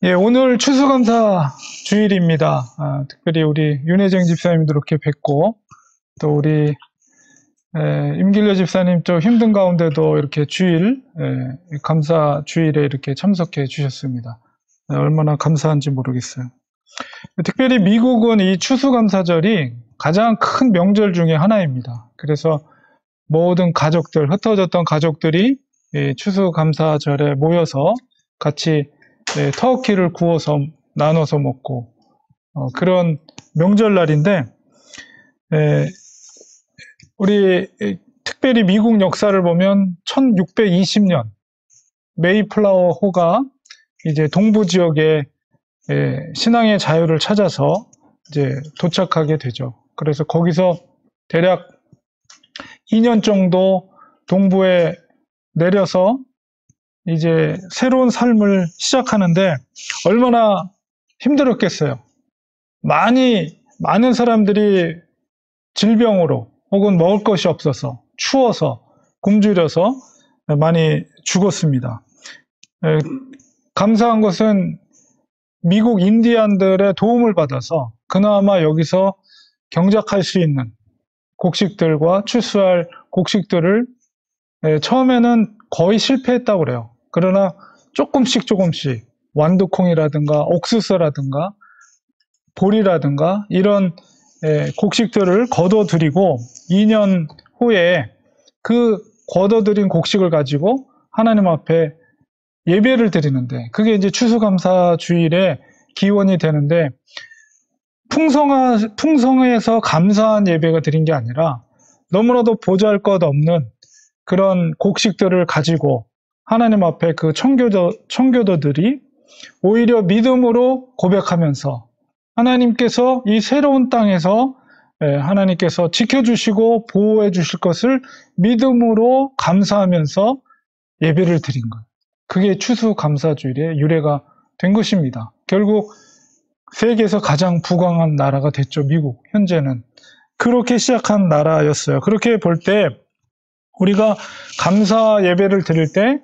예, 오늘 추수감사 주일입니다. 특별히 우리 윤혜정 집사님도 이렇게 뵙고, 또 우리 임길려 집사님 좀 힘든 가운데도 이렇게 주일, 감사 주일에 이렇게 참석해 주셨습니다. 얼마나 감사한지 모르겠어요. 특별히 미국은 이 추수감사절이 가장 큰 명절 중에 하나입니다. 그래서 모든 가족들, 흩어졌던 가족들이 추수감사절에 모여서 같이 터키를 구워서 나눠서 먹고 그런 명절날인데, 우리 특별히 미국 역사를 보면 1620년 메이플라워 호가 이제 동부 지역에 신앙의 자유를 찾아서 이제 도착하게 되죠. 그래서 거기서 대략 2년 정도 동부에 내려서 이제 새로운 삶을 시작하는데 얼마나 힘들었겠어요. 많은 사람들이 질병으로 혹은 먹을 것이 없어서 추워서 굶주려서 많이 죽었습니다. 감사한 것은 미국 인디안들의 도움을 받아서 그나마 여기서 경작할 수 있는 곡식들과 추수할 곡식들을 처음에는 거의 실패했다고 그래요. 그러나 조금씩 완두콩이라든가 옥수수라든가 보리라든가 이런 곡식들을 거둬들이고 2년 후에 그 거둬들인 곡식을 가지고 하나님 앞에 예배를 드리는데, 그게 이제 추수감사 주일의 기원이 되는데, 풍성해서 감사한 예배가 드린 게 아니라 너무나도 보잘것없는 그런 곡식들을 가지고 하나님 앞에 그 청교도들이 오히려 믿음으로 고백하면서 하나님께서 이 새로운 땅에서 하나님께서 지켜주시고 보호해 주실 것을 믿음으로 감사하면서 예배를 드린 것. 그게 추수감사주일의 유래가 된 것입니다. 결국 세계에서 가장 부강한 나라가 됐죠. 미국 현재는 그렇게 시작한 나라였어요. 그렇게 볼 때 우리가 감사 예배를 드릴 때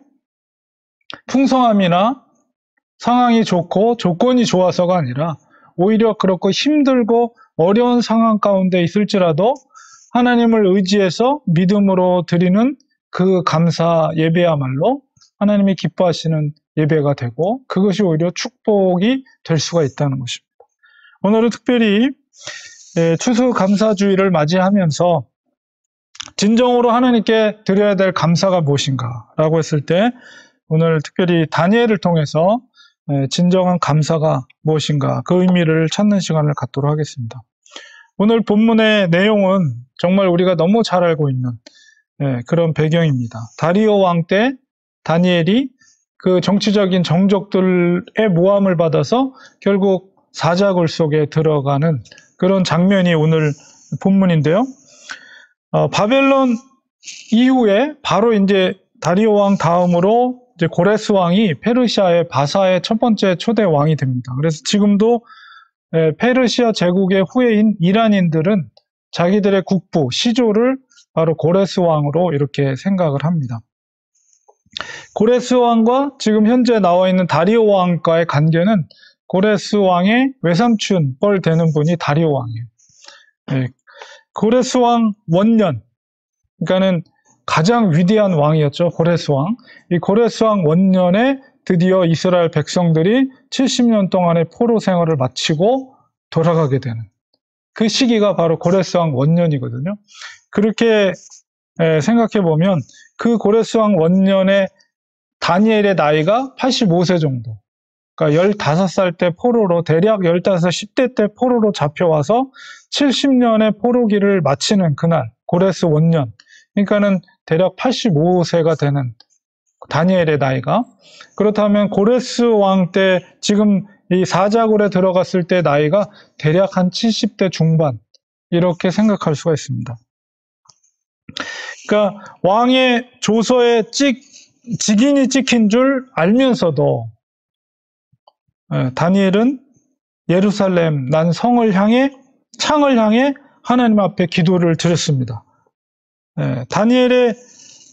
풍성함이나 상황이 좋고 조건이 좋아서가 아니라 오히려 그렇고 힘들고 어려운 상황 가운데 있을지라도 하나님을 의지해서 믿음으로 드리는 그 감사 예배야말로 하나님이 기뻐하시는 예배가 되고 그것이 오히려 축복이 될 수가 있다는 것입니다. 오늘은 특별히 추수감사주일을 맞이하면서 진정으로 하나님께 드려야 될 감사가 무엇인가라고 했을 때 오늘 특별히 다니엘을 통해서 진정한 감사가 무엇인가 그 의미를 찾는 시간을 갖도록 하겠습니다. 오늘 본문의 내용은 정말 우리가 너무 잘 알고 있는 그런 배경입니다. 다리오 왕 때 다니엘이 그 정치적인 정적들의 모함을 받아서 결국 사자굴 속에 들어가는 그런 장면이 오늘 본문인데요. 바벨론 이후에 바로 이제 다리오 왕 다음으로 이제 고레스 왕이 페르시아의 바사의 첫 번째 초대 왕이 됩니다. 그래서 지금도 페르시아 제국의 후예인 이란인들은 자기들의 국부, 시조를 바로 고레스 왕으로 이렇게 생각을 합니다. 고레스 왕과 지금 현재 나와 있는 다리오 왕과의 관계는 고레스 왕의 외삼촌 뻘 되는 분이 다리오 왕이에요. 고레스 왕 원년, 그러니까는 가장 위대한 왕이었죠. 고레스 왕. 이 고레스 왕 원년에 드디어 이스라엘 백성들이 70년 동안의 포로 생활을 마치고 돌아가게 되는 그 시기가 바로 고레스 왕 원년이거든요. 그렇게 생각해 보면 그 고레스 왕 원년에 다니엘의 나이가 85세 정도. 그러니까 15살 때 포로로 대략 15, 10대 때 포로로 잡혀와서 70년의 포로기를 마치는 그날 고레스 원년. 그러니까는 대략 85세가 되는 다니엘의 나이가. 그렇다면 고레스 왕 때 지금 이 사자굴에 들어갔을 때 나이가 대략 한 70대 중반 이렇게 생각할 수가 있습니다. 그러니까 왕의 조서에 직인이 찍힌 줄 알면서도 다니엘은 예루살렘 난 성을 향해 창을 향해 하나님 앞에 기도를 드렸습니다. 다니엘의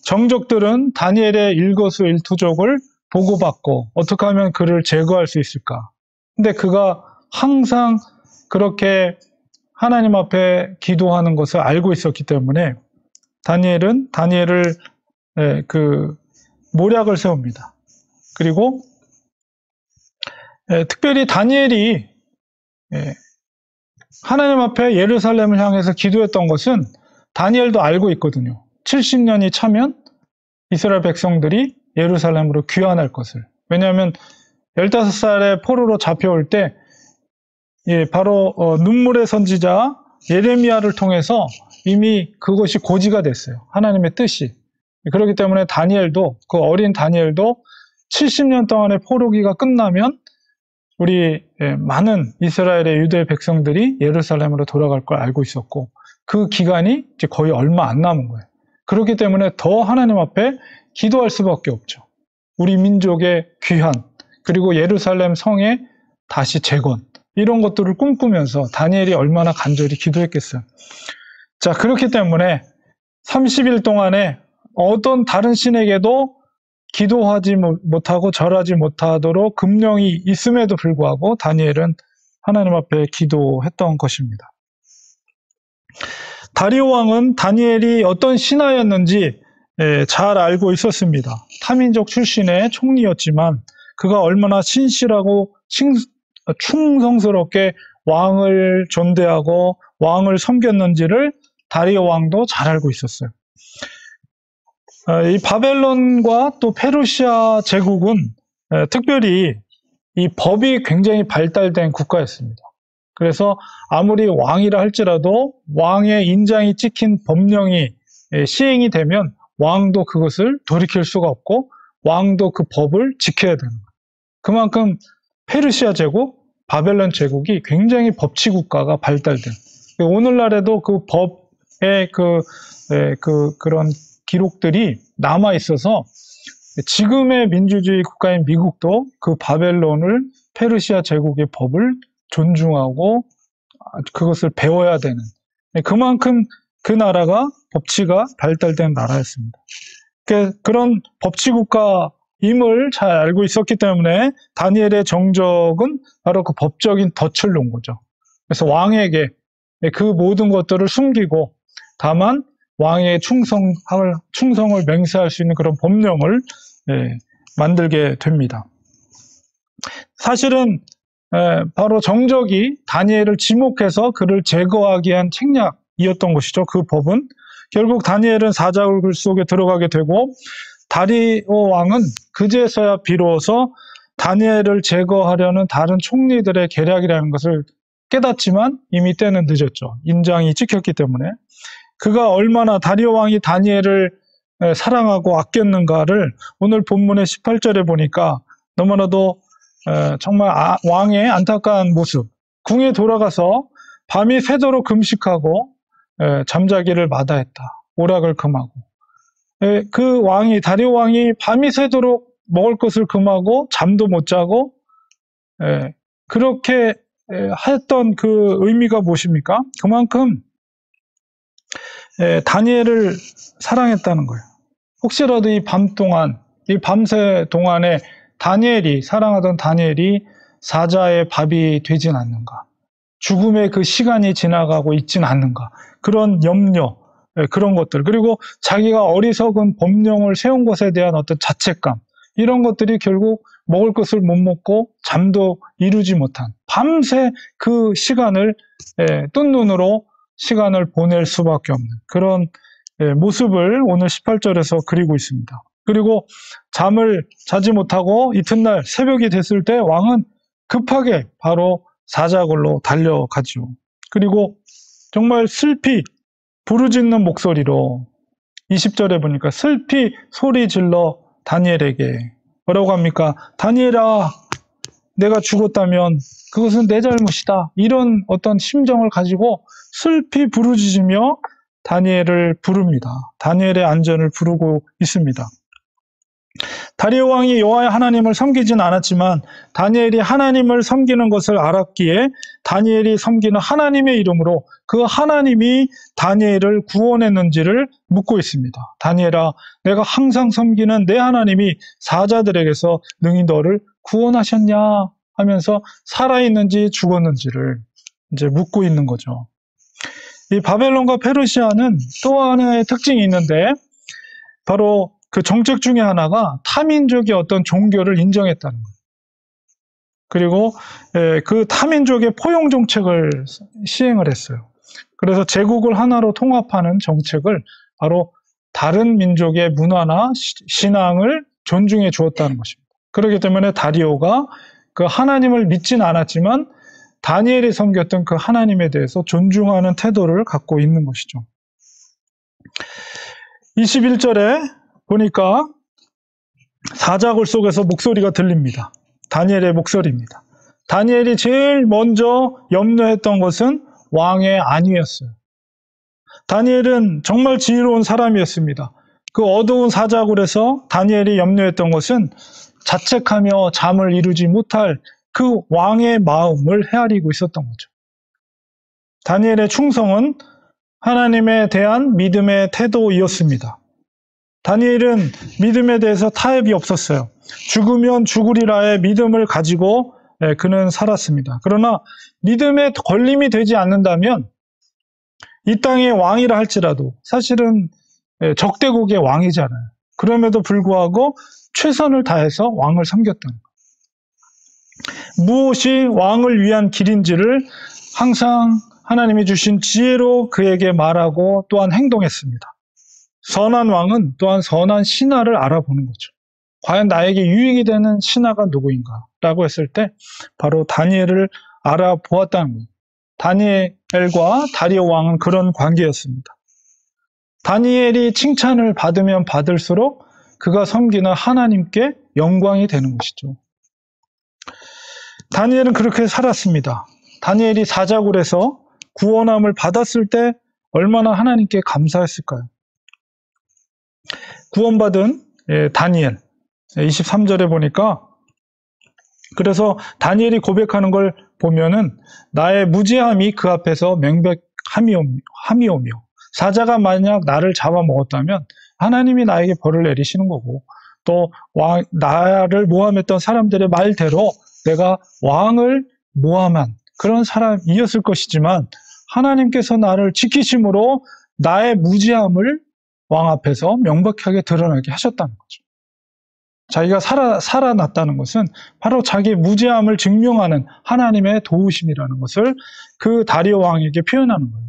정적들은 다니엘의 일거수일투족을 보고받고 어떻게 하면 그를 제거할 수 있을까? 근데 그가 항상 그렇게 하나님 앞에 기도하는 것을 알고 있었기 때문에 다니엘을 그 모략을 세웁니다. 그리고 특별히 다니엘이 하나님 앞에 예루살렘을 향해서 기도했던 것은 다니엘도 알고 있거든요. 70년이 차면 이스라엘 백성들이 예루살렘으로 귀환할 것을. 왜냐하면 15살에 포로로 잡혀올 때 바로 눈물의 선지자 예레미야를 통해서 이미 그것이 고지가 됐어요. 하나님의 뜻이. 그렇기 때문에 다니엘도, 그 어린 다니엘도 70년 동안의 포로기가 끝나면 우리 많은 이스라엘의 유대 백성들이 예루살렘으로 돌아갈 걸 알고 있었고, 그 기간이 이제 거의 얼마 안 남은 거예요. 그렇기 때문에 더 하나님 앞에 기도할 수밖에 없죠. 우리 민족의 귀환, 그리고 예루살렘 성의 다시 재건, 이런 것들을 꿈꾸면서 다니엘이 얼마나 간절히 기도했겠어요. 자, 그렇기 때문에 30일 동안에 어떤 다른 신에게도 기도하지 못하고 절하지 못하도록 금령이 있음에도 불구하고 다니엘은 하나님 앞에 기도했던 것입니다. 다리오 왕은 다니엘이 어떤 신하였는지 잘 알고 있었습니다. 타민족 출신의 총리였지만 그가 얼마나 신실하고 충성스럽게 왕을 존대하고 왕을 섬겼는지를 다리오 왕도 잘 알고 있었어요. 이 바벨론과 또 페르시아 제국은 특별히 이 법이 굉장히 발달된 국가였습니다. 그래서 아무리 왕이라 할지라도 왕의 인장이 찍힌 법령이 시행이 되면 왕도 그것을 돌이킬 수가 없고 왕도 그 법을 지켜야 되는 거예요. 그만큼 페르시아 제국, 바벨론 제국이 굉장히 법치 국가가 발달된. 오늘날에도 그 법의 그런 기록들이 남아 있어서 지금의 민주주의 국가인 미국도 그 바벨론을 페르시아 제국의 법을 존중하고 그것을 배워야 되는, 그만큼 그 나라가 법치가 발달된 나라였습니다. 그런 법치 국가임을 잘 알고 있었기 때문에 다니엘의 정적은 바로 그 법적인 덫을 놓은 거죠. 그래서 왕에게 그 모든 것들을 숨기고 다만 왕의 충성을 맹세할 수 있는 그런 법령을 만들게 됩니다. 사실은 바로 정적이 다니엘을 지목해서 그를 제거하기 위한 책략이었던 것이죠. 그 법은 결국 다니엘은 사자굴 속에 들어가게 되고 다리오 왕은 그제서야 비로소 다니엘을 제거하려는 다른 총리들의 계략이라는 것을 깨닫지만 이미 때는 늦었죠. 인장이 찍혔기 때문에. 그가 얼마나 다리오 왕이 다니엘을 사랑하고 아꼈는가를 오늘 본문의 18절에 보니까 너무나도 정말 왕의 안타까운 모습. 궁에 돌아가서 밤이 새도록 금식하고 잠자기를 마다했다. 오락을 금하고. 그 왕이, 다리오 왕이 밤이 새도록 먹을 것을 금하고 잠도 못 자고 그렇게 했던 그 의미가 무엇입니까? 그만큼 다니엘을 사랑했다는 거예요. 혹시라도 이 밤새 동안에 사랑하던 다니엘이 사자의 밥이 되진 않는가, 죽음의 그 시간이 지나가고 있진 않는가, 그런 염려, 그런 것들, 그리고 자기가 어리석은 법령을 세운 것에 대한 어떤 자책감, 이런 것들이 결국 먹을 것을 못 먹고 잠도 이루지 못한 밤새 그 시간을 뜬 눈으로 시간을 보낼 수밖에 없는 그런 모습을 오늘 18절에서 그리고 있습니다. 그리고 잠을 자지 못하고 이튿날 새벽이 됐을 때 왕은 급하게 바로 사자굴로 달려가죠. 그리고 정말 슬피 부르짖는 목소리로 20절에 보니까 슬피 소리 질러 다니엘에게 뭐라고 합니까? 다니엘아, 내가 죽었다면 그것은 내 잘못이다. 이런 어떤 심정을 가지고 슬피 부르짖으며 다니엘을 부릅니다. 다니엘의 안전을 부르고 있습니다. 다리오 왕이 여호와의 하나님을 섬기진 않았지만 다니엘이 하나님을 섬기는 것을 알았기에 다니엘이 섬기는 하나님의 이름으로 그 하나님이 다니엘을 구원했는지를 묻고 있습니다. 다니엘아, 내가 항상 섬기는 내 하나님이 사자들에게서 능히 너를 구원하셨냐 하면서 살아있는지 죽었는지를 이제 묻고 있는 거죠. 이 바벨론과 페르시아는 또 하나의 특징이 있는데 바로 그 정책 중에 하나가 타민족의 어떤 종교를 인정했다는 거예요. 그리고 그 타민족의 포용 정책을 시행을 했어요. 그래서 제국을 하나로 통합하는 정책을 바로 다른 민족의 문화나 신앙을 존중해 주었다는 것입니다. 그렇기 때문에 다리오가 그 하나님을 믿진 않았지만 다니엘이 섬겼던 그 하나님에 대해서 존중하는 태도를 갖고 있는 것이죠. 21절에 보니까 사자굴 속에서 목소리가 들립니다. 다니엘의 목소리입니다. 다니엘이 제일 먼저 염려했던 것은 왕의 안위였어요. 다니엘은 정말 지혜로운 사람이었습니다. 그 어두운 사자굴에서 다니엘이 염려했던 것은 자책하며 잠을 이루지 못할 그 왕의 마음을 헤아리고 있었던 거죠. 다니엘의 충성은 하나님에 대한 믿음의 태도이었습니다. 다니엘은 믿음에 대해서 타협이 없었어요. 죽으면 죽으리라의 믿음을 가지고 그는 살았습니다. 그러나 믿음에 걸림이 되지 않는다면 이 땅의 왕이라 할지라도 사실은 적대국의 왕이잖아요. 그럼에도 불구하고 최선을 다해서 왕을 섬겼다는 거예요. 무엇이 왕을 위한 길인지를 항상 하나님이 주신 지혜로 그에게 말하고 또한 행동했습니다. 선한 왕은 또한 선한 신하를 알아보는 거죠. 과연 나에게 유익이 되는 신하가 누구인가? 라고 했을 때 바로 다니엘을 알아보았다는 거예요. 다니엘과 다리오 왕은 그런 관계였습니다. 다니엘이 칭찬을 받으면 받을수록 그가 섬기는 하나님께 영광이 되는 것이죠. 다니엘은 그렇게 살았습니다. 다니엘이 사자굴에서 구원함을 받았을 때 얼마나 하나님께 감사했을까요? 구원받은 다니엘 23절에 보니까 그래서 다니엘이 고백하는 걸 보면은 나의 무죄함이 그 앞에서 명백함이오며 사자가 만약 나를 잡아먹었다면 하나님이 나에게 벌을 내리시는 거고 또 나를 모함했던 사람들의 말대로 내가 왕을 모함한 그런 사람이었을 것이지만 하나님께서 나를 지키심으로 나의 무죄함을 왕 앞에서 명백하게 드러나게 하셨다는 거죠. 자기가 살아났다는 것은 바로 자기의 무죄함을 증명하는 하나님의 도우심이라는 것을 그 다리오 왕에게 표현하는 거예요.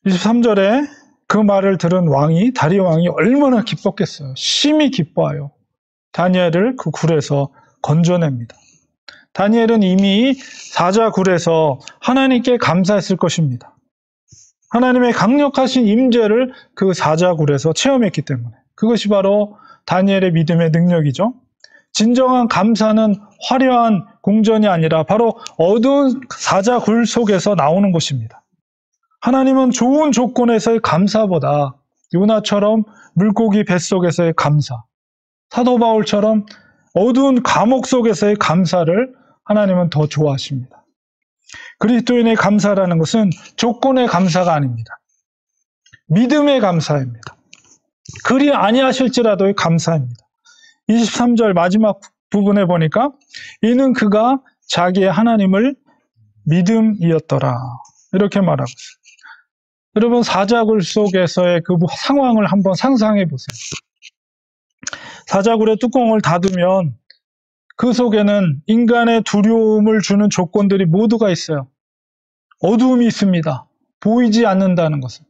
23절에 그 말을 들은 다리오 왕이 얼마나 기뻤겠어요. 심히 기뻐하여 다니엘을 그 굴에서 건져냅니다. 다니엘은 이미 사자굴에서 하나님께 감사했을 것입니다. 하나님의 강력하신 임재를 그 사자굴에서 체험했기 때문에 그것이 바로 다니엘의 믿음의 능력이죠. 진정한 감사는 화려한 궁전이 아니라 바로 어두운 사자굴 속에서 나오는 것입니다. 하나님은 좋은 조건에서의 감사보다 요나처럼 물고기 뱃속에서의 감사, 사도 바울처럼 어두운 감옥 속에서의 감사를 하나님은 더 좋아하십니다. 그리스도인의 감사라는 것은 조건의 감사가 아닙니다. 믿음의 감사입니다. 그리 아니하실지라도의 감사입니다. 23절 마지막 부분에 보니까 이는 그가 자기의 하나님을 믿음이었더라 이렇게 말하고 있어요. 여러분 사자굴 속에서의 그 상황을 한번 상상해 보세요. 사자굴의 뚜껑을 닫으면 그 속에는 인간의 두려움을 주는 조건들이 모두가 있어요. 어두움이 있습니다. 보이지 않는다는 것은.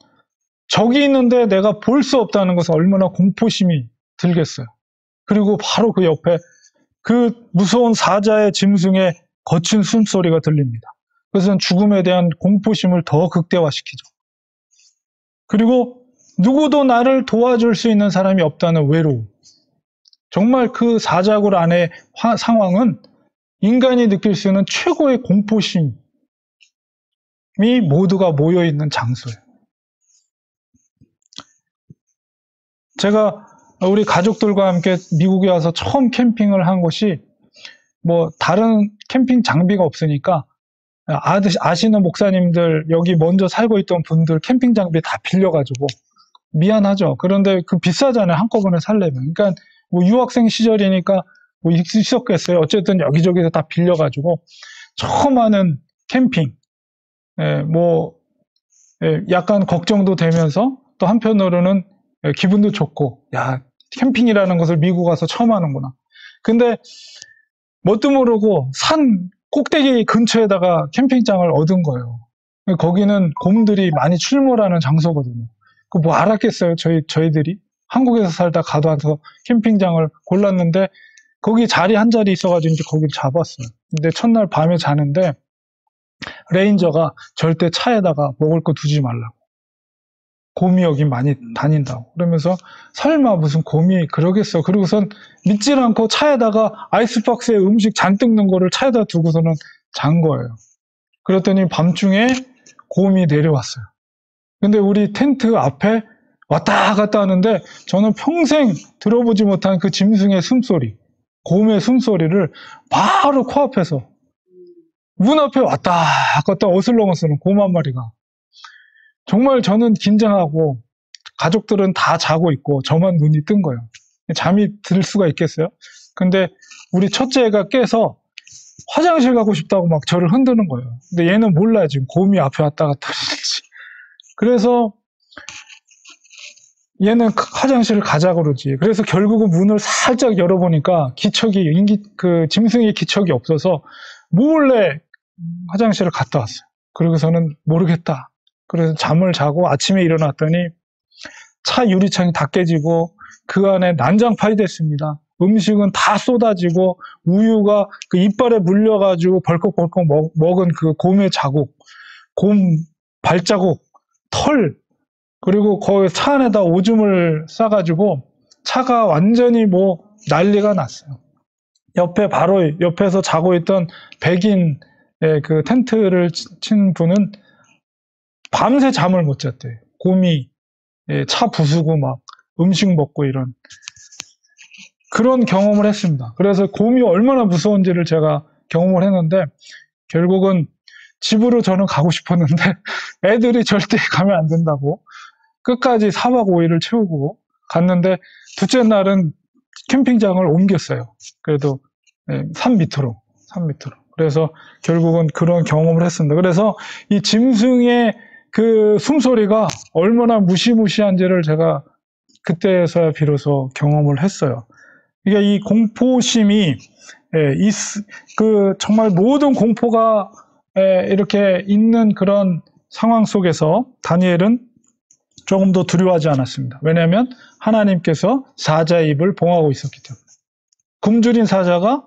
적이 있는데 내가 볼 수 없다는 것은 얼마나 공포심이 들겠어요. 그리고 바로 그 옆에 그 무서운 사자의 짐승의 거친 숨소리가 들립니다. 그것은 죽음에 대한 공포심을 더 극대화시키죠. 그리고 누구도 나를 도와줄 수 있는 사람이 없다는 외로움. 정말 그 사자굴 안의 상황은 인간이 느낄 수 있는 최고의 공포심이 모두가 모여있는 장소예요. 제가 우리 가족들과 함께 미국에 와서 처음 캠핑을 한 곳이 뭐 다른 캠핑 장비가 없으니까 아시는 목사님들 여기 먼저 살고 있던 분들 캠핑 장비 다 빌려가지고 미안하죠. 그런데 그 비싸잖아요. 한꺼번에 살려면. 그러니까 뭐 유학생 시절이니까 뭐 있었겠어요. 어쨌든 여기저기서 다 빌려가지고 처음 하는 캠핑. 약간 걱정도 되면서 또 한편으로는 기분도 좋고, 야, 캠핑이라는 것을 미국 와서 처음 하는구나. 근데 뭣도 모르고 산 꼭대기 근처에다가 캠핑장을 얻은 거예요. 거기는 곰들이 많이 출몰하는 장소거든요. 그 뭐 알았겠어요, 저희들이. 한국에서 살다 가도 와서 캠핑장을 골랐는데, 거기 자리 한 자리 있어가지고 이제 거기를 잡았어요. 근데 첫날 밤에 자는데, 레인저가 절대 차에다가 먹을 거 두지 말라고. 곰이 여기 많이 다닌다고. 그러면서 설마 무슨 곰이 그러겠어. 그러고선 믿질 않고 차에다가 아이스박스에 음식 잔뜩 넣은 거를 차에다 두고서는 잔 거예요. 그랬더니 밤중에 곰이 내려왔어요. 근데 우리 텐트 앞에 왔다 갔다 하는데 저는 평생 들어보지 못한 그 짐승의 숨소리, 곰의 숨소리를 바로 코앞에서 문 앞에 왔다 갔다 어슬렁어슬렁 곰 한 마리가. 정말 저는 긴장하고 가족들은 다 자고 있고 저만 눈이 뜬 거예요. 잠이 들 수가 있겠어요? 근데 우리 첫째가 깨서 화장실 가고 싶다고 막 저를 흔드는 거예요. 근데 얘는 몰라요. 지금 곰이 앞에 왔다 갔다 하는지. 그래서 얘는 화장실을 가자고 그러지. 그래서 결국은 문을 살짝 열어보니까 그 짐승의 기척이 없어서 몰래 화장실을 갔다 왔어요. 그러고서는 모르겠다. 그래서 잠을 자고 아침에 일어났더니 차 유리창이 다 깨지고 그 안에 난장판이 됐습니다. 음식은 다 쏟아지고 우유가 그 이빨에 물려가지고 벌컥벌컥 먹은 그 곰의 자국, 곰 발자국, 털, 그리고 거기 차 안에다 오줌을 싸가지고 차가 완전히 뭐 난리가 났어요. 바로 옆에서 자고 있던 백인의 그 텐트를 친 분은 밤새 잠을 못 잤대요. 곰이 차 부수고 막 음식 먹고 이런 그런 경험을 했습니다. 그래서 곰이 얼마나 무서운지를 제가 경험을 했는데 결국은 집으로 저는 가고 싶었는데 애들이 절대 가면 안 된다고 끝까지 4박 5일을 채우고 갔는데 둘째 날은 캠핑장을 옮겼어요. 그래도 산 밑으로. 그래서 결국은 그런 경험을 했습니다. 그래서 이 짐승의 그 숨소리가 얼마나 무시무시한지를 제가 그때서야 비로소 경험을 했어요. 그러니까 이 공포심이 정말 모든 공포가 이렇게 있는 그런 상황 속에서 다니엘은 조금 더 두려워하지 않았습니다. 왜냐하면 하나님께서 사자의 입을 봉하고 있었기 때문에. 굶주린 사자가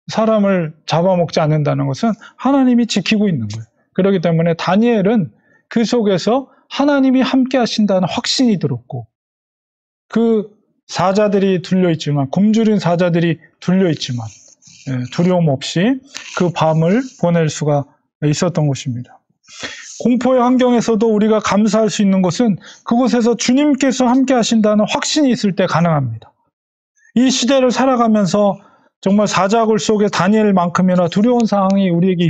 사람을 잡아먹지 않는다는 것은 하나님이 지키고 있는 거예요. 그렇기 때문에 다니엘은 그 속에서 하나님이 함께 하신다는 확신이 들었고 그 사자들이 둘려있지만 굶주린 사자들이 둘려있지만 두려움 없이 그 밤을 보낼 수가 있었던 것입니다. 공포의 환경에서도 우리가 감사할 수 있는 것은 그곳에서 주님께서 함께 하신다는 확신이 있을 때 가능합니다. 이 시대를 살아가면서 정말 사자굴 속에 다니엘만큼이나 두려운 상황이 우리에게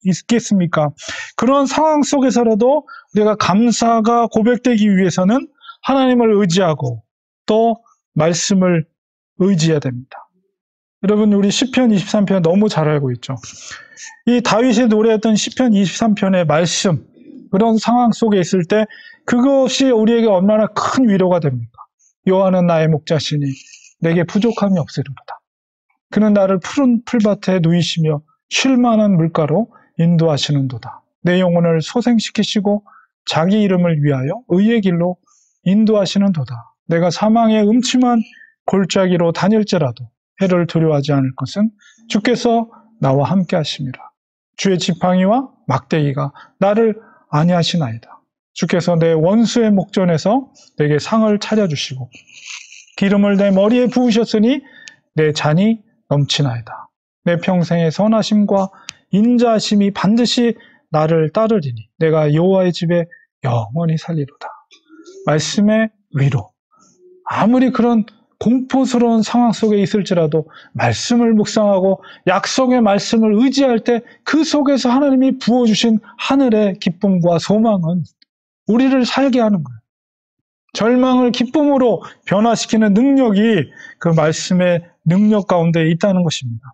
있겠습니까? 그런 상황 속에서라도 우리가 감사가 고백되기 위해서는 하나님을 의지하고 또 말씀을 의지해야 됩니다. 여러분 우리 시편 23편 너무 잘 알고 있죠. 이 다윗이 노래했던 시편 23편의 말씀 그런 상황 속에 있을 때 그것이 우리에게 얼마나 큰 위로가 됩니까? 여호와는 나의 목자시니 내게 부족함이 없으리로다. 그는 나를 푸른 풀밭에 누이시며 쉴 만한 물가로 인도하시는도다. 내 영혼을 소생시키시고 자기 이름을 위하여 의의 길로 인도하시는도다. 내가 사망의 음침한 골짜기로 다닐지라도 해를 두려워하지 않을 것은 주께서 나와 함께 하심이라. 주의 지팡이와 막대기가 나를 안위하시나이다. 주께서 내 원수의 목전에서 내게 상을 차려주시고 기름을 내 머리에 부으셨으니 내 잔이 넘치나이다. 내 평생의 선하심과 인자하심이 반드시 나를 따르리니 내가 여호와의 집에 영원히 살리로다. 말씀의 위로. 아무리 그런 공포스러운 상황 속에 있을지라도 말씀을 묵상하고 약속의 말씀을 의지할 때 그 속에서 하나님이 부어주신 하늘의 기쁨과 소망은 우리를 살게 하는 거예요. 절망을 기쁨으로 변화시키는 능력이 그 말씀의 능력 가운데 있다는 것입니다.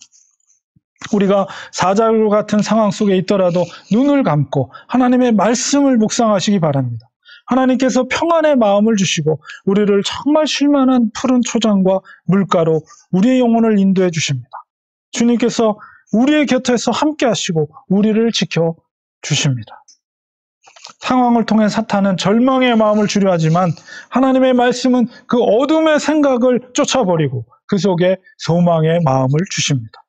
우리가 사자굴 같은 상황 속에 있더라도 눈을 감고 하나님의 말씀을 묵상하시기 바랍니다. 하나님께서 평안의 마음을 주시고 우리를 정말 쉴만한 푸른 초장과 물가로 우리의 영혼을 인도해 주십니다. 주님께서 우리의 곁에서 함께 하시고 우리를 지켜 주십니다. 상황을 통해 사탄은 절망의 마음을 주려 하지만 하나님의 말씀은 그 어둠의 생각을 쫓아버리고 그 속에 소망의 마음을 주십니다.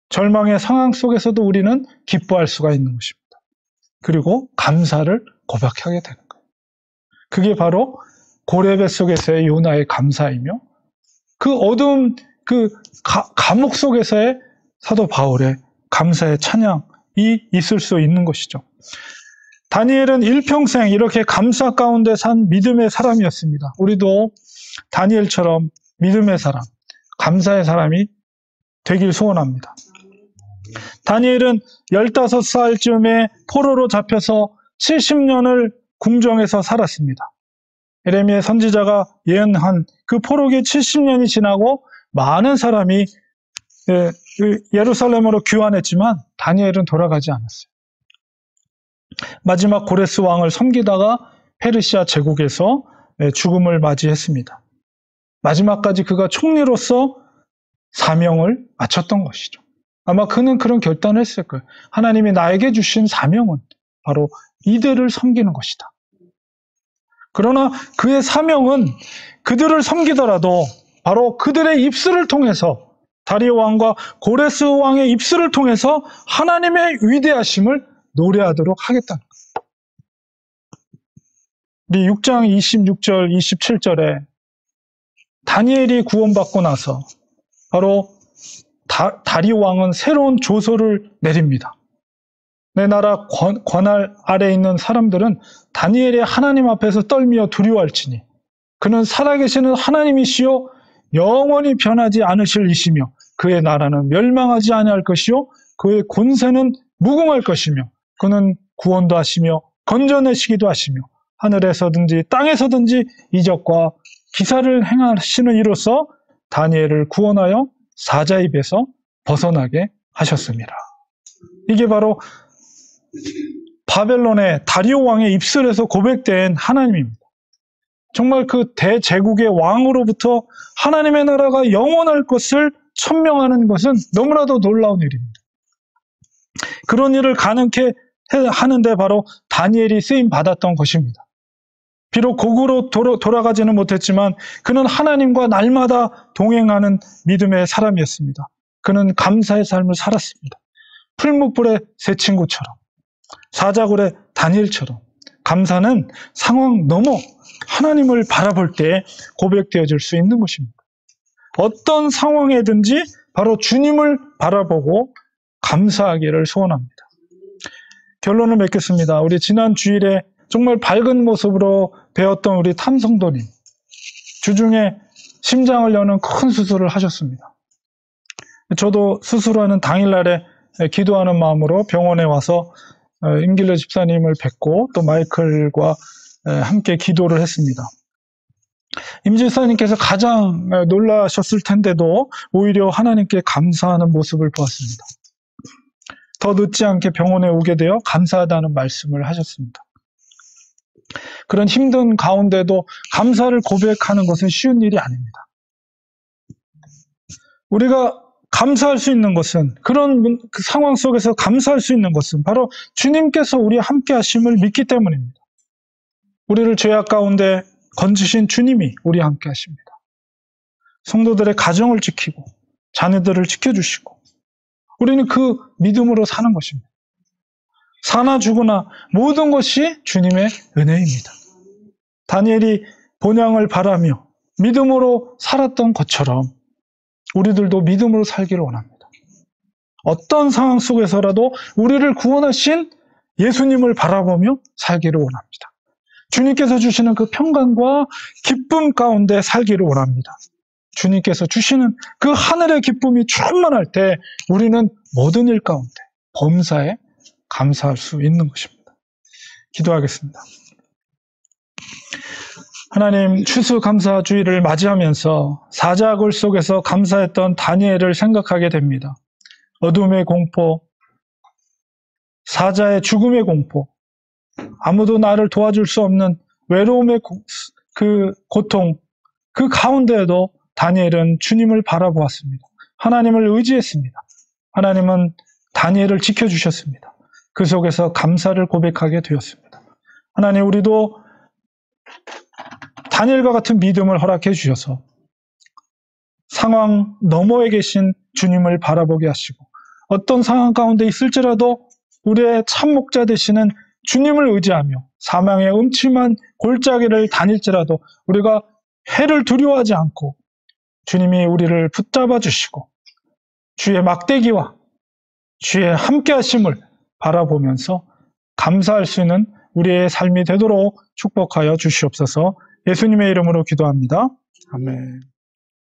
절망의 상황 속에서도 우리는 기뻐할 수가 있는 것입니다. 그리고 감사를 고백하게 되는 거예요. 그게 바로 고레 뱃속에서의 요나의 감사이며 그 어두운 그 감옥 속에서의 사도 바울의 감사의 찬양이 있을 수 있는 것이죠. 다니엘은 일평생 이렇게 감사 가운데 산 믿음의 사람이었습니다. 우리도 다니엘처럼 믿음의 사람, 감사의 사람이 되길 소원합니다. 다니엘은 15살쯤에 포로로 잡혀서 70년을 궁정에서 살았습니다. 예레미야 선지자가 예언한 그 포로기 70년이 지나고 많은 사람이 예루살렘으로 귀환했지만 다니엘은 돌아가지 않았어요. 마지막 고레스 왕을 섬기다가 페르시아 제국에서 죽음을 맞이했습니다. 마지막까지 그가 총리로서 사명을 마쳤던 것이죠. 아마 그는 그런 결단을 했을 거예요. 하나님이 나에게 주신 사명은 바로 이들을 섬기는 것이다. 그러나 그의 사명은 그들을 섬기더라도 바로 그들의 입술을 통해서 다리오 왕과 고레스 왕의 입술을 통해서 하나님의 위대하심을 노래하도록 하겠다는 거예요. 우리 6장 26절, 27절에 다니엘이 구원받고 나서 바로 다리오 왕은 새로운 조서를 내립니다. 내 나라 권할 아래에 있는 사람들은 다니엘의 하나님 앞에서 떨며 두려워할지니 그는 살아계시는 하나님이시요 영원히 변하지 않으실 이시며 그의 나라는 멸망하지 아니할 것이요 그의 권세는 무궁할 것이며 그는 구원도 하시며 건져내시기도 하시며 하늘에서든지 땅에서든지 이적과 기사를 행하시는 이로써 다니엘을 구원하여 사자 입에서 벗어나게 하셨습니다. 이게 바로 바벨론의 다리오 왕의 입술에서 고백된 하나님입니다. 정말 그 대제국의 왕으로부터 하나님의 나라가 영원할 것을 천명하는 것은 너무나도 놀라운 일입니다. 그런 일을 가능케 하는데 바로 다니엘이 쓰임 받았던 것입니다. 비록 고국으로 돌아가지는 못했지만 그는 하나님과 날마다 동행하는 믿음의 사람이었습니다. 그는 감사의 삶을 살았습니다. 풀무불의 새 친구처럼, 사자굴의 다니엘처럼 감사는 상황 넘어 하나님을 바라볼 때 고백되어질 수 있는 것입니다. 어떤 상황에든지 바로 주님을 바라보고 감사하기를 소원합니다. 결론을 맺겠습니다. 우리 지난 주일에 정말 밝은 모습으로 배웠던 우리 탐성도님, 주중에 심장을 여는 큰 수술을 하셨습니다. 저도 수술하는 당일날에 기도하는 마음으로 병원에 와서 임길래 집사님을 뵙고 또 마이클과 함께 기도를 했습니다. 임 집사님께서 가장 놀라셨을 텐데도 오히려 하나님께 감사하는 모습을 보았습니다. 더 늦지 않게 병원에 오게 되어 감사하다는 말씀을 하셨습니다. 그런 힘든 가운데도 감사를 고백하는 것은 쉬운 일이 아닙니다. 우리가 감사할 수 있는 것은, 그런 그 상황 속에서 감사할 수 있는 것은 바로 주님께서 우리와 함께 하심을 믿기 때문입니다. 우리를 죄악 가운데 건지신 주님이 우리와 함께 하십니다. 성도들의 가정을 지키고 자녀들을 지켜주시고 우리는 그 믿음으로 사는 것입니다. 사나 죽으나 모든 것이 주님의 은혜입니다. 다니엘이 본향을 바라며 믿음으로 살았던 것처럼 우리들도 믿음으로 살기를 원합니다. 어떤 상황 속에서라도 우리를 구원하신 예수님을 바라보며 살기를 원합니다. 주님께서 주시는 그 평강과 기쁨 가운데 살기를 원합니다. 주님께서 주시는 그 하늘의 기쁨이 충만할 때 우리는 모든 일 가운데 범사에 감사할 수 있는 것입니다. 기도하겠습니다. 하나님, 추수감사주의를 맞이하면서 사자굴 속에서 감사했던 다니엘을 생각하게 됩니다. 어둠의 공포, 사자의 죽음의 공포, 아무도 나를 도와줄 수 없는 외로움의 그 고통, 그 가운데에도 다니엘은 주님을 바라보았습니다. 하나님을 의지했습니다. 하나님은 다니엘을 지켜주셨습니다. 그 속에서 감사를 고백하게 되었습니다. 하나님, 우리도 다니엘과 같은 믿음을 허락해 주셔서 상황 너머에 계신 주님을 바라보게 하시고 어떤 상황 가운데 있을지라도 우리의 참목자 되시는 주님을 의지하며 사망의 음침한 골짜기를 다닐지라도 우리가 해를 두려워하지 않고 주님이 우리를 붙잡아 주시고 주의 막대기와 주의 함께 하심을 바라보면서 감사할 수 있는 우리의 삶이 되도록 축복하여 주시옵소서. 예수님의 이름으로 기도합니다. 아멘.